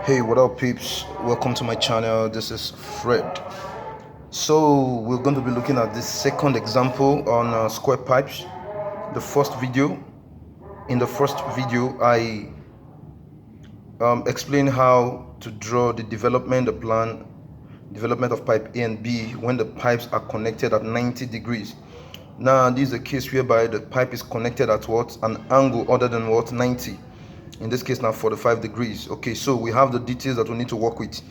Hey, what up peeps, welcome to my channel. This is Fred. So we're going to be looking at this second example on square pipes. The first video I explained how to draw the development of pipe A and B when the pipes are connected at 90 degrees. Now this is a case whereby the pipe is connected at what, an angle other than what, 90. In this case now 45 degrees. Okay, so we have the details that we need to work with.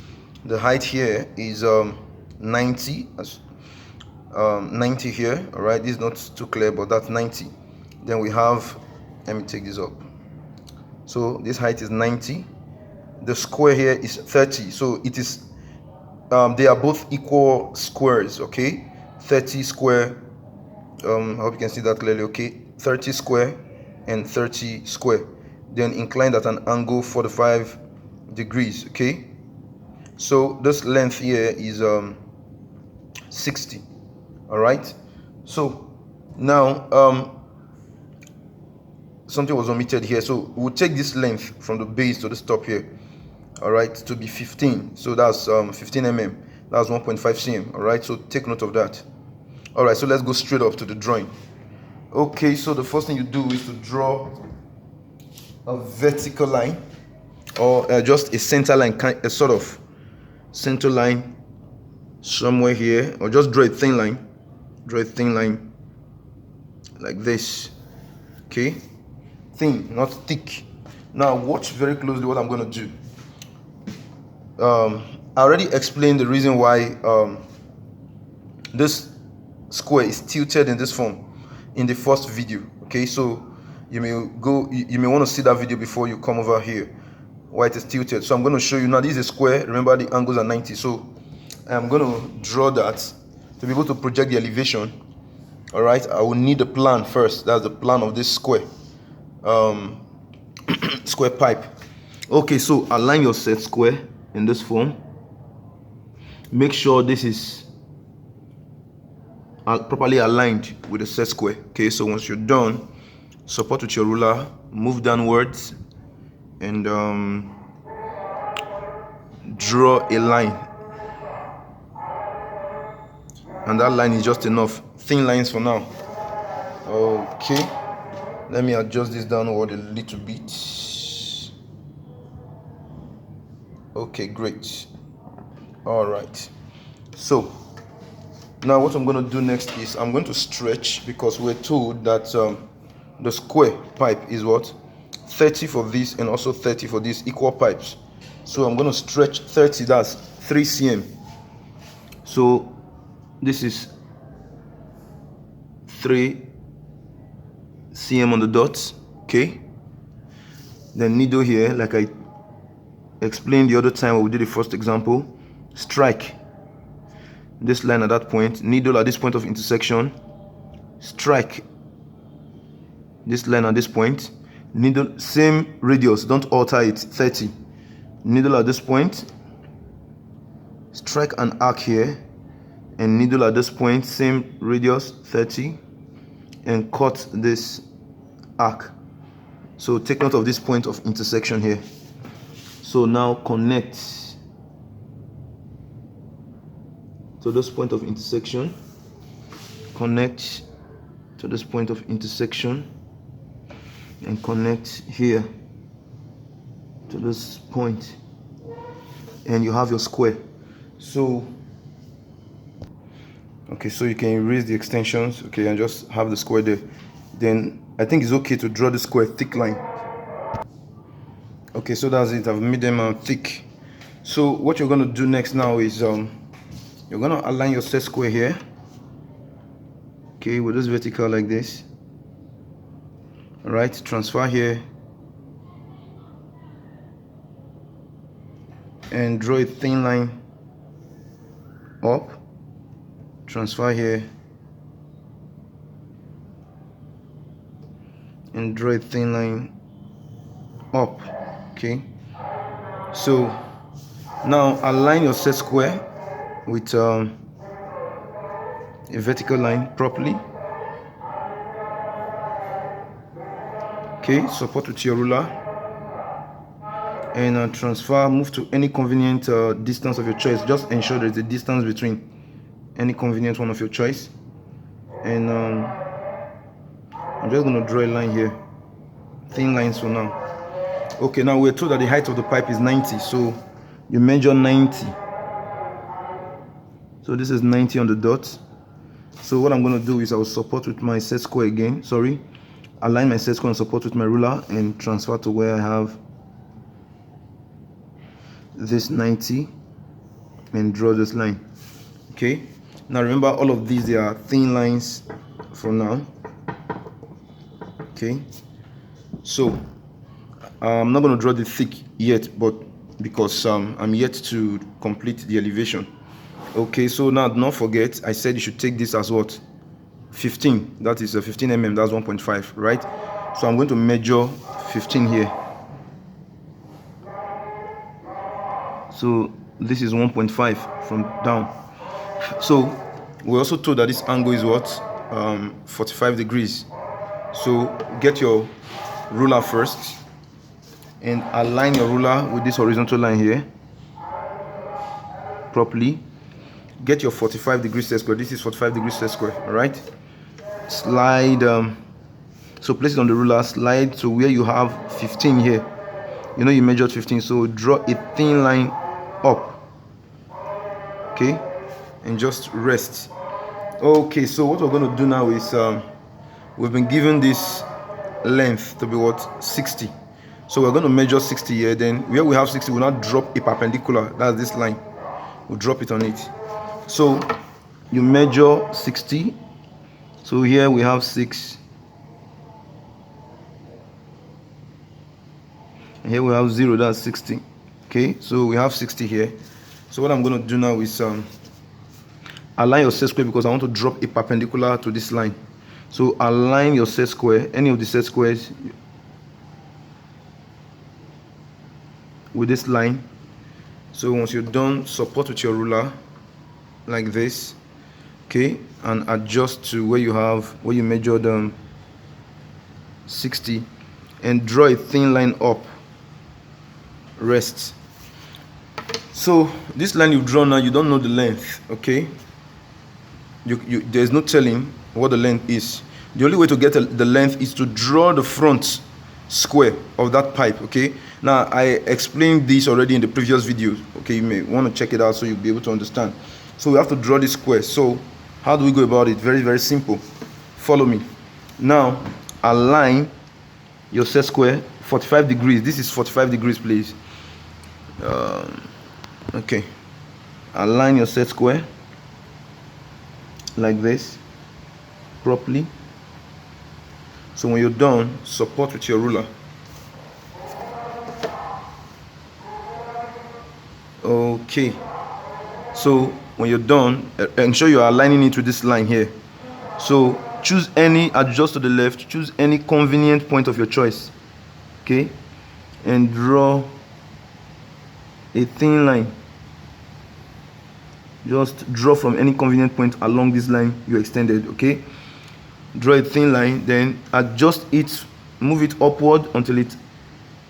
The height here is 90, 90 here. All right, this is not too clear, but that's 90. Then we have, let me take this up. So this height is 90. The square here is 30. So it is they are both equal squares. Okay, 30 square, I hope you can see that clearly. Okay, 30 square and 30 square, then inclined at an angle 45 degrees. Okay, so this length here is 60. All right, so now something was omitted here, so we'll take this length from the base to the top here, all right, to be 15. So that's 15 mm. That's 1.5 cm. All right, so take note of that. All right, so let's go straight up to the drawing. Okay, so the first thing you do is to draw a vertical line, or just a center line, a sort of center line somewhere here, or just draw a thin line. Draw a thin line like this. Okay, thin, not thick. Now watch very closely what I'm going to do. I already explained the reason why this square is tilted in this form in the first video. Okay, so you may want to see that video before you come over here, why it is tilted. So I'm going to show you now. This is a square. Remember, the angles are 90, so I'm going to draw that to be able to project the elevation. All right, I will need a plan first. That's the plan of this square square pipe. Okay, so align your set square in this form. Make sure this is properly aligned with the set square. Okay, so once you're done, support with your ruler, move downwards, and draw a line. And that line is just enough. Thin lines for now. Okay, let me adjust this downward a little bit. Okay, great. All right, so now what I'm going to do next is I'm going to stretch, because we're told that the square pipe is what, 30 for this and also 30 for this, equal pipes. So I'm going to stretch 30, that's 3 cm. So this is 3 cm on the dots. Okay, then needle here, like I explained the other time when we did the first example, strike this line at that point, needle at this point of intersection, strike this line at this point, needle, same radius, don't alter it, 30, needle at this point, strike an arc here, and needle at this point, same radius, 30, and cut this arc. So take note of this point of intersection here. So now connect to this point of intersection, connect to this point of intersection, and connect here to this point, and you have your square. So okay, so you can erase the extensions, okay, and just have the square there. Then I think it's okay to draw the square thick line. Okay, so that's it. I've made them thick. So what you're going to do next now is you're going to align your set square here, okay, with this vertical like this. All right, transfer here and draw a thin line up, transfer here and draw a thin line up. Okay, so now align your set square with a vertical line properly. Okay, support with your ruler, and transfer, move to any convenient distance of your choice. Just ensure there's a distance between any convenient one of your choice. And I'm just going to draw a line here, thin lines for now. Okay, now we're told that the height of the pipe is 90, so you measure 90. So this is 90 on the dot. So what I'm going to do is I will support with my set square again. Sorry, align my set square and support with my ruler and transfer to where I have this 90 and draw this line. Okay, now remember, all of these, they are thin lines for now. Okay, so I'm not going to draw the thick yet, but because I'm yet to complete the elevation. Okay, so now don't forget, I said you should take this as what? 15. That is a 15 mm, that's 1.5, right? So I'm going to measure 15 here. So this is 1.5 from down. So we're also told that this angle is what? 45 degrees. So get your ruler first and align your ruler with this horizontal line here properly. Get your 45 degrees set square. This is 45 degrees set square. All right, slide, so place it on the ruler, slide to where you have 15 here. You know you measured 15, so draw a thin line up. Okay, and just rest. Okay, so what we're going to do now is we've been given this length to be what? 60. So we're going to measure 60 here. Then where we have 60, we'll now drop a perpendicular. That's this line. We'll drop it on it. So you measure 60. So here we have 6. And here we have 0. That's 60. Okay, so we have 60 here. So what I'm going to do now is align your set square, because I want to drop a perpendicular to this line. So align your set square, any of the set squares, with this line. So once you're done, support with your ruler like this. Okay, and adjust to where you measured 60, and draw a thin line up. Rest. So this line you've drawn now, you don't know the length. Okay, there's no telling what the length is. The only way to get the length is to draw the front square of that pipe. Okay, now I explained this already in the previous video. Okay, you may want to check it out so you'll be able to understand. So we have to draw this square. So how do we go about it? Very, very simple. Follow me. Now align your set square 45 degrees. This is 45 degrees, please. Okay, align your set square like this properly. So when you're done, support with your ruler. Okay, so when you're done, ensure you're aligning it to this line here. So choose any, adjust to the left, choose any convenient point of your choice. Okay, and draw a thin line. Just draw from any convenient point along this line you extended. Okay, draw a thin line, then adjust it, move it upward until it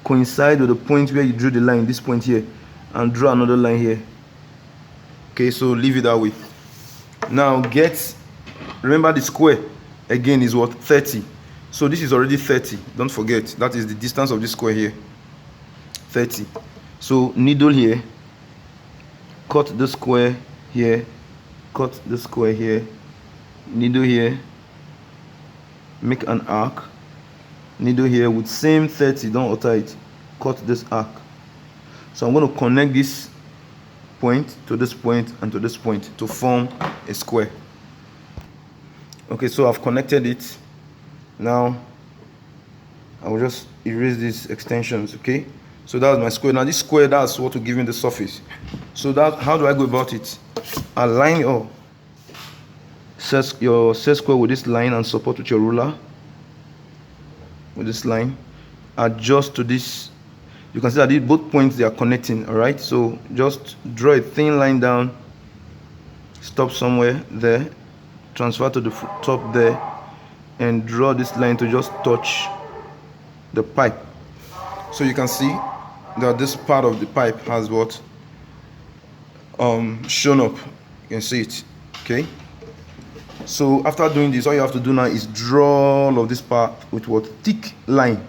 coincides with the point where you drew the line, this point here, and draw another line here. Okay, so leave it that way. Now remember the square again is what? 30. So this is already 30. Don't forget, that is the distance of this square here, 30. So needle here, cut the square here, cut the square here, needle here, make an arc, needle here with same 30, don't alter it, cut this arc. So I'm going to connect this point to this point and to this point to form a square. Okay, so I've connected it. Now I will just erase these extensions. Okay, so that's my square. Now this square, that's what will give me the surface. So that, how do I go about it? Align your set square with this line and support with your ruler with this line. Adjust to this. You can see that these both points, they are connecting. All right, so just draw a thin line down, stop somewhere there, transfer to the top there, and draw this line to just touch the pipe. So you can see that this part of the pipe has what shown up. You can see it. Okay, so after doing this, all you have to do now is draw all of this part with what thick line.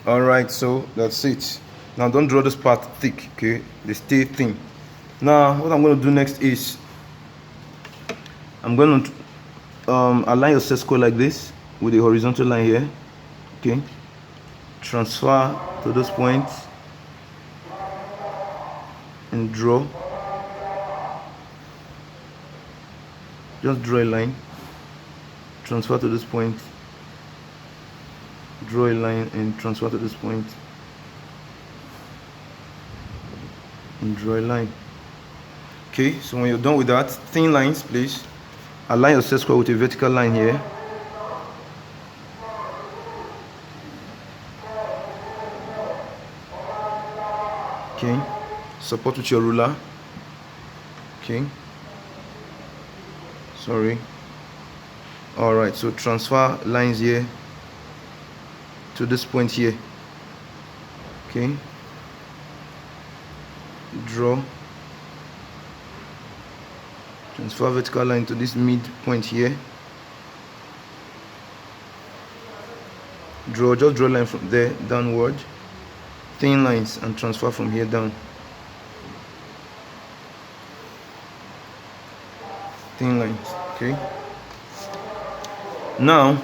All right, so that's it. Now don't draw this part thick, okay? They stay thin. Now what I'm going to do next is I'm going to align your set square like this with a horizontal line here. Okay, transfer to this point and draw. Just draw a line, transfer to this point, draw a line and transfer to this point, and draw a line. Okay, so when you're done with that, thin lines, please align your set square with a vertical line here. Okay, support with your ruler. Okay, sorry. All right, so transfer lines here to this point here. Okay, draw, transfer vertical line to this mid point here. Draw, just draw a line from there downward, thin lines, and transfer from here down. Thin lines. Okay, now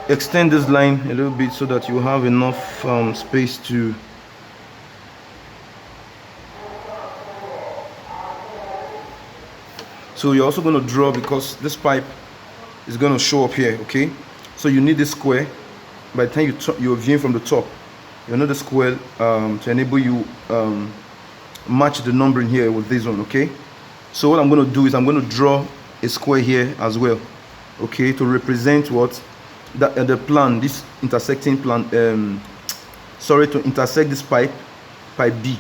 extend this line a little bit so that you have enough space to so you're also going to draw, because this pipe is going to show up here. Okay, so you need this square. By the time you're viewing from the top, you need the square to enable you match the numbering here with this one. Okay, so what I'm going to do is I'm going to draw a square here as well, okay, to represent what the plan, this intersecting plan, to intersect this pipe B.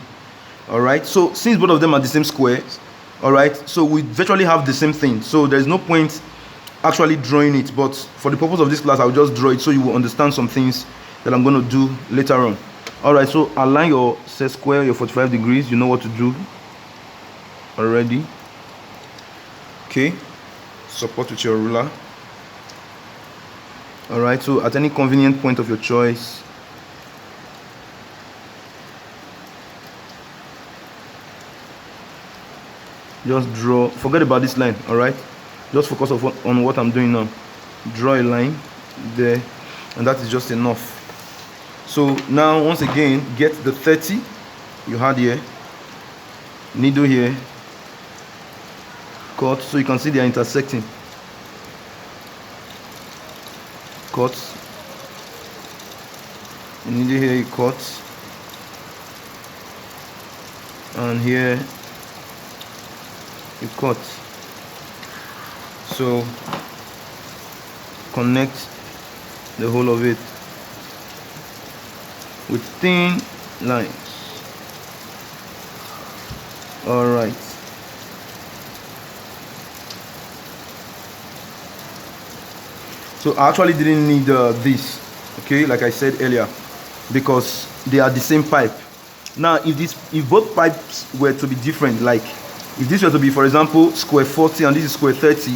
All right, so since both of them are the same squares, all right, so we virtually have the same thing, so there's no point actually drawing it, but for the purpose of this class I'll just draw it so you will understand some things that I'm going to do later on. All right, so align your set square, your 45 degrees. You know what to do already. Okay, support with your ruler. All right, so at any convenient point of your choice, just draw. Forget about this line. All right, just focus on what I'm doing now. Draw a line there, and that is just enough. So now once again, get the 30 you had here, needle here, cut, so you can see they are intersecting. Cut, needle here, you cut, and here you cut. So connect the whole of it with thin lines. All right, so I actually didn't need this, okay, like I said earlier, because they are the same pipe. Now if both pipes were to be different, like if this were to be, for example, square 40 and this is square 30,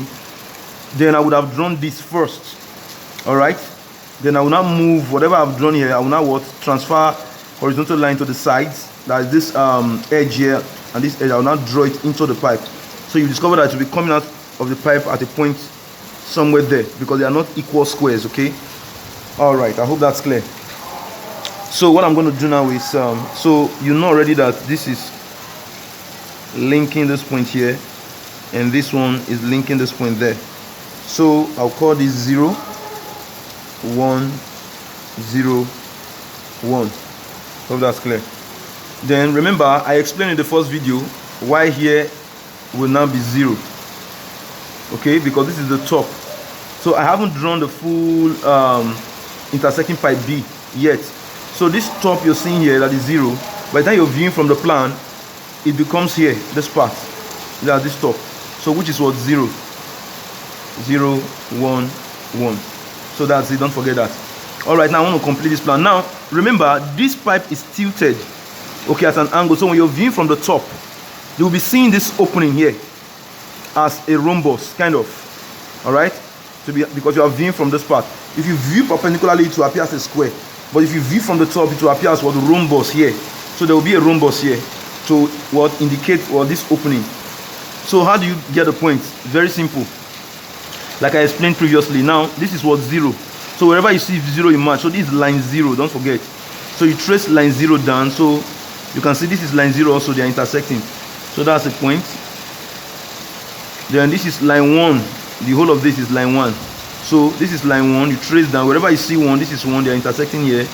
then I would have drawn this first. All right, then I will now move whatever I've drawn here. I will now transfer horizontal line to the sides, that is this edge here and this edge. I will now draw it into the pipe. So you discover that it will be coming out of the pipe at a point somewhere there, because they are not equal squares. Okay, all right, I hope that's clear. So what I'm going to do now is so you know already that this is linking this point here and this one is linking this point there. So I'll call this 0 1 0 1. Hope that's clear. Then remember, I explained in the first video why here will now be 0. Okay, because this is the top. So I haven't drawn the full intersecting pipe B yet. So this top you're seeing here, that is 0. By the time you're viewing from the plan, it becomes here, this part, that's this top. So which is what? 0 0 1 1. So that's it, don't forget that. All right, now I want to complete this plan. Now remember, this pipe is tilted, okay, at an angle. So when you're viewing from the top, you'll be seeing this opening here as a rhombus, kind of. All right, because you are viewing from this part. If you view perpendicularly, it will appear as a square. But if you view from the top, it will appear as what, rhombus here. So there will be a rhombus here to what indicate this opening. So how do you get the point? Very simple. Like I explained previously. Now this is what, 0. So wherever you see 0 in match, so this is line 0, don't forget. So you trace line 0 down, so you can see this is line 0 also, they are intersecting. So that's the point. Then this is line 1, the whole of this is line 1. So this is line 1, you trace down, wherever you see 1, this is 1, they are intersecting here.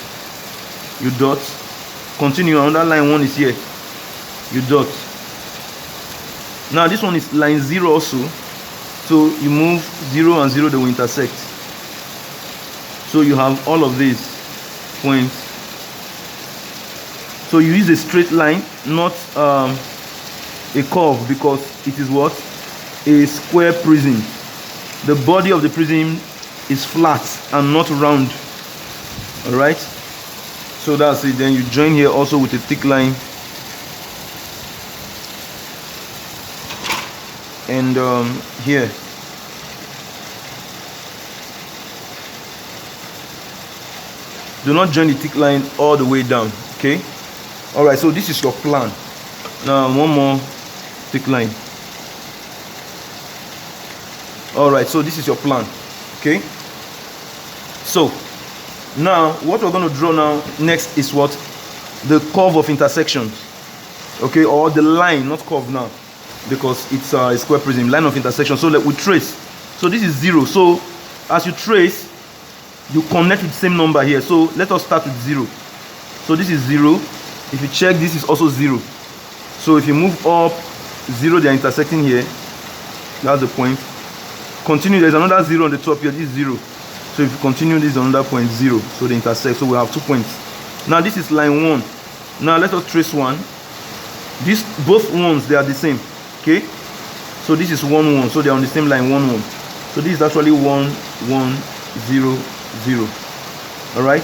You dot. Continue, another line 1 is here. You dot. Now this one is line 0 also. So you move 0 and 0, they will intersect. So you have all of these points. So you use a straight line, not a curve, because it is what? A square prism. The body of the prism is flat and not round. Alright? So that's it. Then you join here also with a thick line. And here. Do not join the thick line all the way down. Okay? Alright, so this is your plan. Now one more thick line. Alright, so this is your plan. Okay? So now what we're going to draw now next is what? The curve of intersections. Okay, or the line, not curve now, because it's a square prism, line of intersection. So we trace. So this is 0. So as you trace, you connect with the same number here. So let us start with 0. So this is 0. If you check, this is also 0. So if you move up 0, they are intersecting here. That's the point. Continue, there's another 0 on the top here. This is 0. So if you continue, this is another point, 0. So they intersect. So we have 2 points. Now this is line 1. Now let us trace 1. These both ones, they are the same. Okay, so this is 1 1, so they are on the same line, 1 1. So this is actually 1 1 0 0. All right,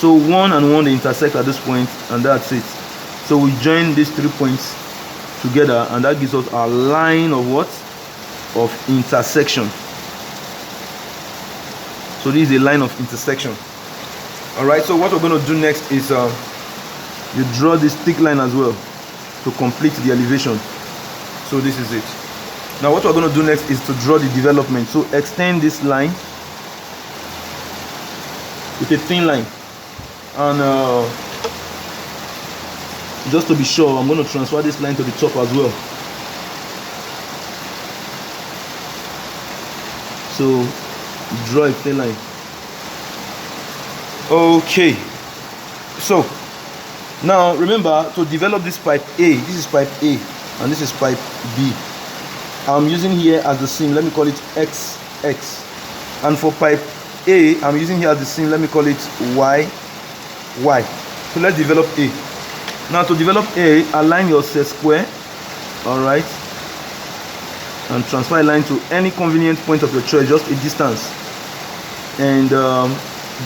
so 1 and 1, they intersect at this point, and that's it. So we join these 3 points together, and that gives us our line of what? Of intersection. So this is a line of intersection. All right, so what we're going to do next is you draw this thick line as well to complete the elevation. So this is it. Now what we're going to do next is to draw the development. So extend this line with a thin line, and just to be sure, I'm going to transfer this line to the top as well. So draw a thin line. Okay, so now remember to develop this pipe A. This is pipe A and this is pipe B. I'm using here as the seam, let me call it XX. And for pipe A, I'm using here as the seam, let me call it YY. So let's develop A. Now to develop A, align your set square, alright, and transfer a line to any convenient point of your choice, just a distance, and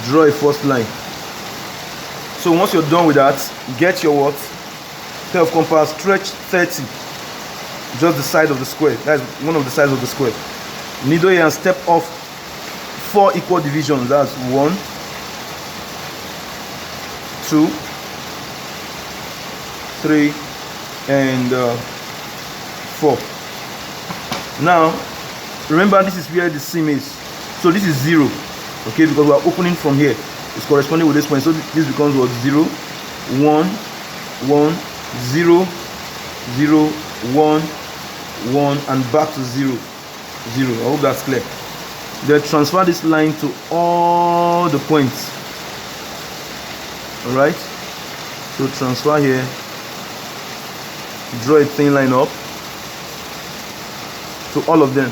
draw a first line. So once you're done with that, get your what? Pair of compass, stretch 30, just the side of the square. That's one of the sides of the square. Needle here and step off 4 equal divisions. That's 1, 2, 3, and 4. Now remember, this is where the seam is. So this is 0, okay, because we are opening from here. It's corresponding with this point. So this becomes what? 0, 1, 1, 0, 0, 1, 1, and back to 0, 0. I hope that's clear. Then transfer this line to all the points. Alright, so transfer here, draw a thin line up to all of them.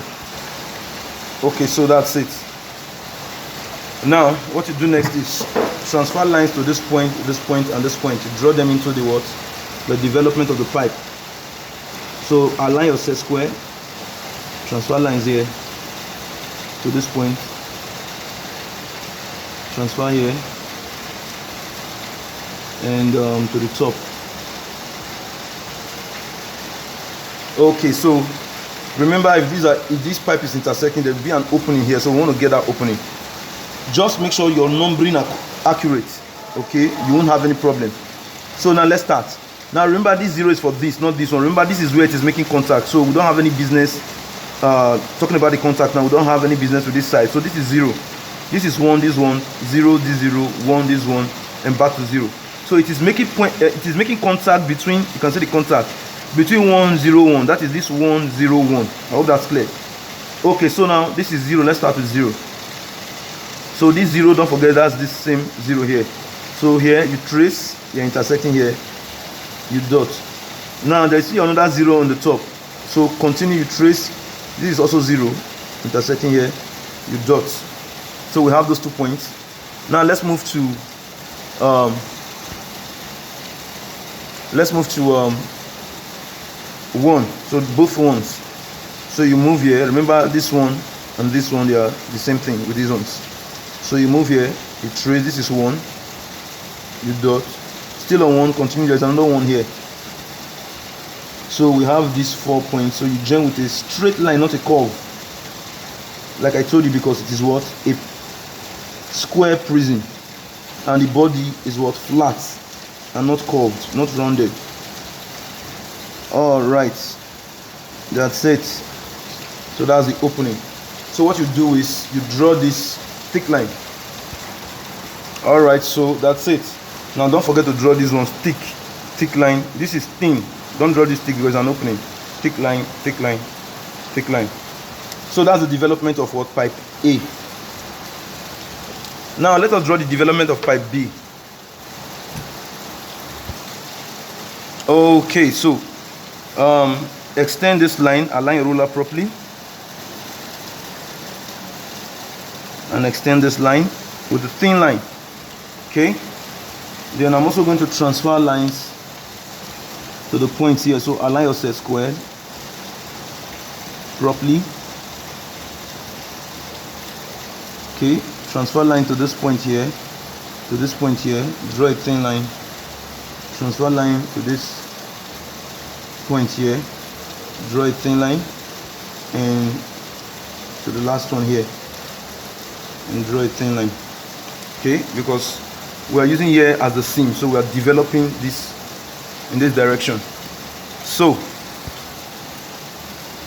Okay, so that's it. Now what you do next is transfer lines to this point, and this point. You draw them into the what? The development of the pipe. So align your set square, transfer lines here to this point, transfer here and to the top. Okay, so remember, if this pipe is intersecting, there will be an opening here, so we want to get that opening. Just make sure your numbering are accurate, okay? You won't have any problem. So now let's start. Now remember, this 0 is for this, not this one. Remember, this is where it is making contact, so we don't have any business talking about the contact now. We don't have any business with this side. So this is 0, this is 1, this 1, 0, this 0, 1, this 1, and back to 0. So it is making contact between, you can see the contact between 1, 0, 1. That is this 1, 0, 1. I hope that's clear. Okay, so now this is 0. Let's start with 0. So this 0, don't forget, that's this same 0 here. So here you trace, you're intersecting here, you dot. Now there's another 0 on the top. So continue, you trace. This is also 0, intersecting here, you dot. So we have those 2 points. Now let's move to 1. So both ones. So you move here. Remember, this one and this one, they are the same thing with these ones. So you move here, you trace. This is 1, you dot. Still on 1, continue. There's another 1 here. So we have these 4 points. So you join with a straight line, not a curve, like I told you, because it is what? A square prism, and the body is what? Flat and not curved, not rounded. All right, that's it. So that's the opening. So what you do is you draw this thick line. All right, so that's it. Now don't forget to draw this one thick line. This is thin. Don't draw this thick because there's an opening. Thick line, thick line, thick line. So that's the development of what? Pipe A. Now let us draw the development of pipe B. Okay, so extend this line, align your ruler properly, and extend this line with the thin line. Okay, then I'm also going to transfer lines to the points here. So align your set square properly. Okay, transfer line to this point here, to this point here, draw a thin line, transfer line to this point here, draw a thin line, and to the last one here, and draw a thin line. Okay, because we are using here as the seam, so we are developing this in this direction. So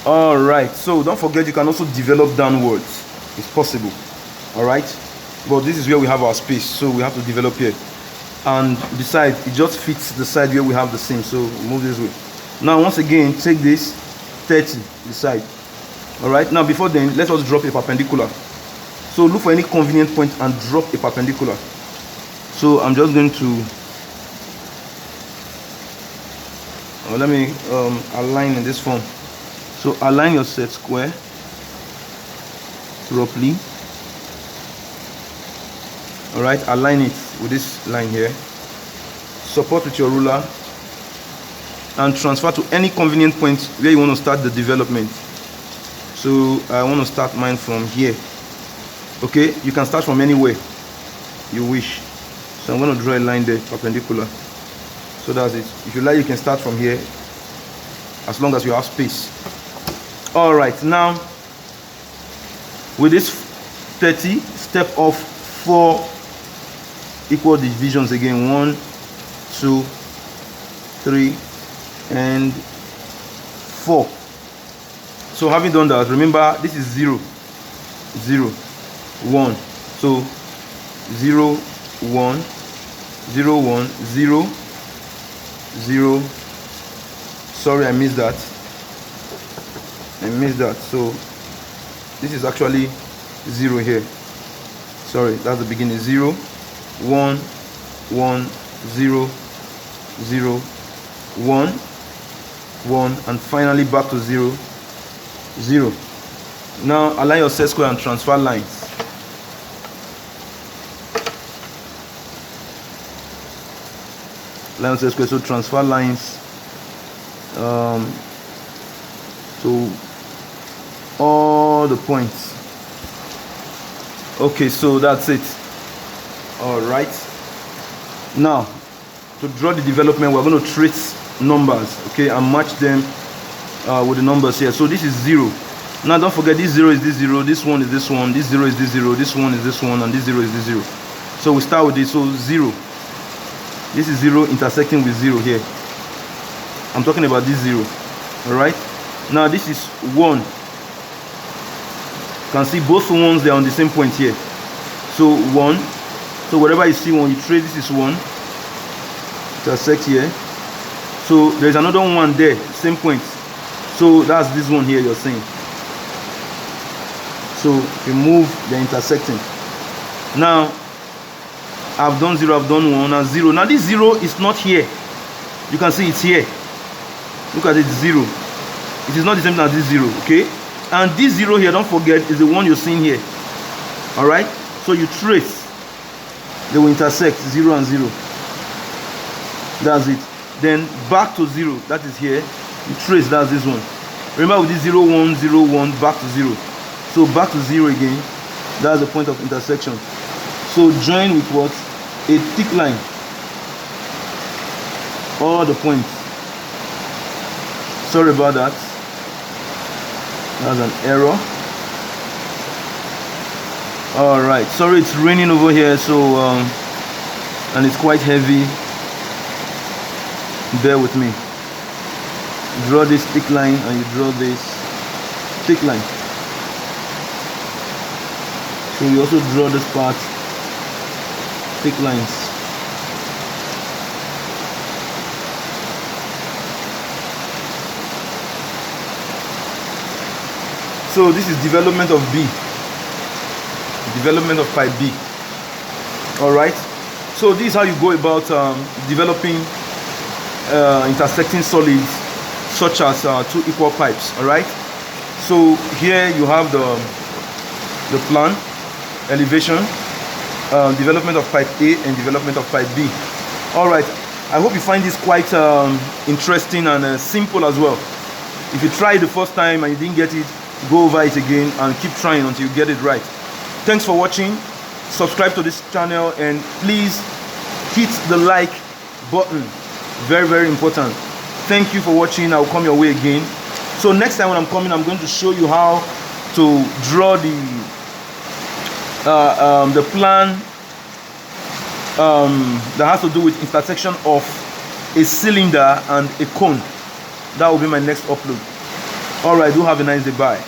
all right, so don't forget, you can also develop downwards. It's possible. All right, but this is where we have our space, so we have to develop here. And besides, it just fits the side where we have the seam, so we move this way. Now once again, take this 30 the side. All right, now before then, let us drop a perpendicular. So look for any convenient point and drop a perpendicular. So I'm just going to let me align in this form. So align your set square properly. All right, align it with this line here. Support with your ruler and transfer to any convenient point where you want to start the development. So I want to start mine from here. Okay, you can start from anywhere you wish. So I'm going to draw a line there, perpendicular. So that's it. If you like, you can start from here, as long as you have space. All right, now with this 30, step off 4 equal divisions again. 1, 2, 3, and 4. So having done that, remember this is 0, 0, 1. So 0, 1, 0, 1, 0, 0. Sorry, I missed that. So this is actually 0 here. Sorry, that's the beginning. 0, 1, 1, 0, 0, 1, 1, and finally back to 0, 0. Now align your set square and transfer lines. Line set square, so transfer lines to all the points. Okay, so that's it. All right, now to draw the development, we're going to trace numbers, okay, and match them with the numbers here. So this is 0. Now don't forget, this 0 is this 0, this one is this one, this 0 is this 0, this one is this one, and this 0 is this 0. So we start with this. So 0, this is 0 intersecting with 0 here. I'm talking about this 0. All right, now this is 1. You can see both ones, they're on the same point here. So 1, so whatever you see when you trace, this is 1, intersect here. So there's another one there, same point. So that's this one here you're seeing. So you move, they're intersecting. Now I've done 0, I've done 1, and 0. Now this 0 is not here. You can see it's here. Look at it, 0. It is not the same as this 0, okay? And this 0 here, don't forget, is the one you're seeing here. All right? So you trace, they will intersect 0 and 0. That's it. Then back to 0, that is here. You trace, that's this one. Remember with this 0 1 0 1, back to 0. So back to 0 again. That's the point of intersection. So join with what? A thick line. All the points. Sorry about that. That's an error. All right. Sorry, it's raining over here, so and it's quite heavy. Bear with me. Draw this thick line, and you draw this thick line. So you also draw this part, thick lines. So this is development of B, development of pipe B. All right. So this is how you go about developing intersecting solids such as two equal pipes. All right. So here you have the plan, elevation, development of pipe A and development of pipe B. All right. I hope you find this quite interesting and simple as well. If you tried the first time and you didn't get it, go over it again and keep trying until you get it right. Thanks for watching. Subscribe to this channel and please hit the like button. Very, very important. Thank you for watching. I'll come your way again. So next time when I'm coming, I'm going to show you how to draw the plan that has to do with intersection of a cylinder and a cone. That will be my next upload. All right, do have a nice day. Bye.